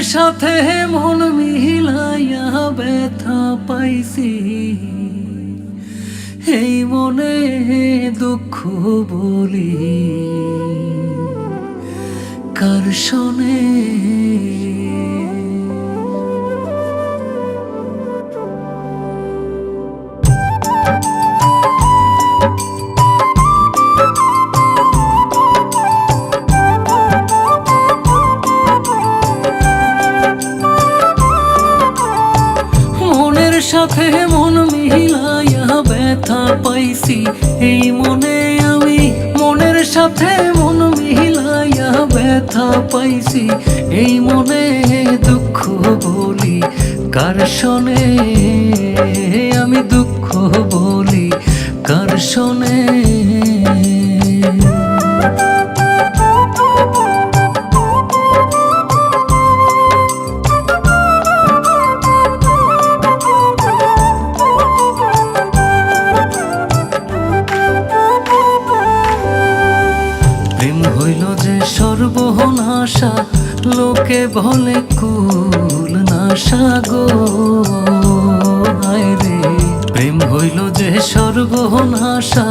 সাথে মন মিলাইয়া ব্যথা পাইছি, এই মনে দুঃখ বলি কার শোনে। সাথে মন মিলাইয়া ব্যথা পাইছি, এই মনে আমি মনের সাথে মন মিলাইয়া ব্যথা পাইছি, এই মনে দুঃখ বলি কার শোনে, আমি দুঃখ বলি কার শোনে। প্রেম হইল যে সর্বনাশা, লোকে বলে কুল নাশা গো, হায় রে। প্রেম হইল যে সর্বনাশা,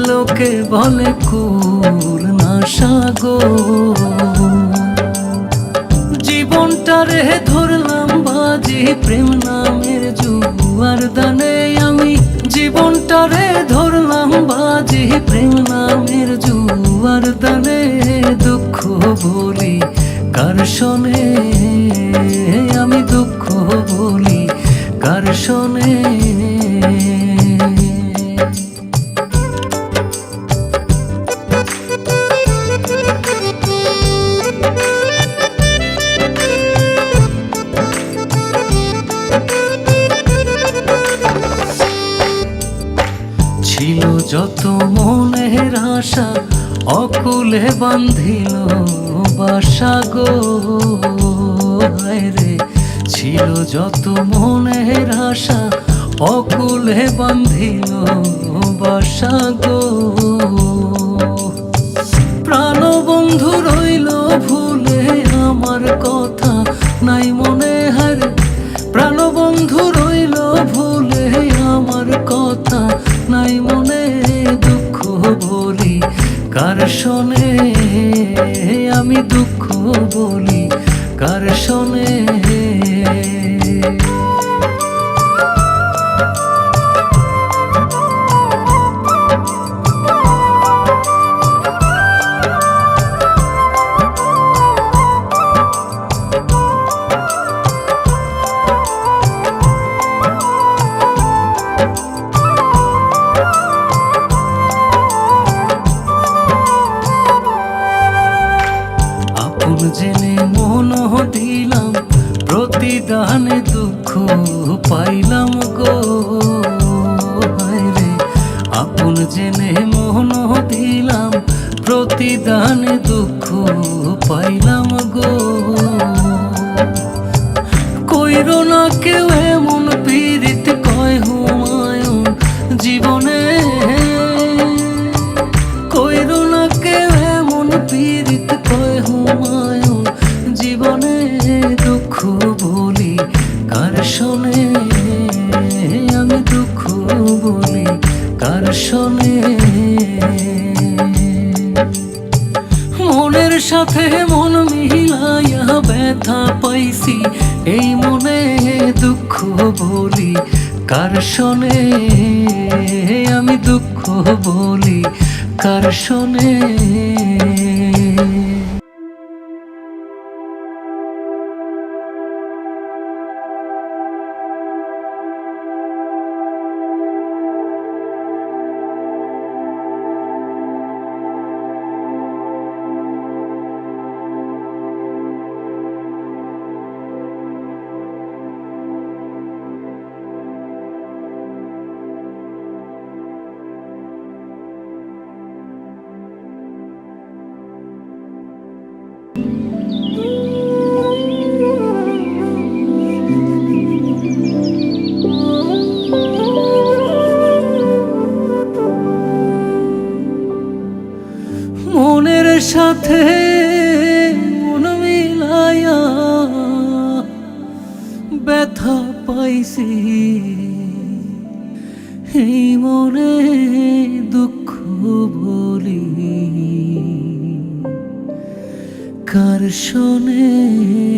লোকে বলে কুল নাশা গো। জীবনটারে ধরলাম বাজি প্রেম নামের জুয়ার দানে, আমি জীবনটারে ধরলাম বাজি প্রেম নামের জুয়ার দানে, দুঃখ বলি কার শোনে, আমি দুঃখ বলি কার শোনে। ছিল যত মনের আশা, অকুলে বান্ধিল বাসা গো, হায় রে। ছিল যত মনের আশা, অকুলে বান্ধিল বাসা গো। প্রাণবন্ধু রইল ভুলে আমার কথা নাই মনে, হায়। প্রাণবন্ধু রইল ভুলে আমার কথা নাই মনে, দুঃখ বলি কার শোনে, আমি দুঃখ বলি কার শোনে। জেনে মন দিলাম প্রতিদানে দুঃখ পাইলাম গো, হায় রে। আপন জেনে মন দিলাম প্রতিদানে দুঃখ পাইলাম গো। কইরো না কেউ এমন পীড়িত কয় হুমায়ুন জীবনে, কইরো না কেউ এমন পীড়িত কয় হুমায়ুন জীবনে, দুঃখ বলি কার শোনে, আমি দুঃখ বলি কার শোনে। মনের সাথে মন মিলাইয়া ব্যথা পাইছি, এই মনে দুঃখ বলি কার শোনে, আমি দুঃখ বলি কার শোনে। সাথে মন মিলায়া ব্যথা পাইছি, এই মনে দুঃখ বলি কার শোনে।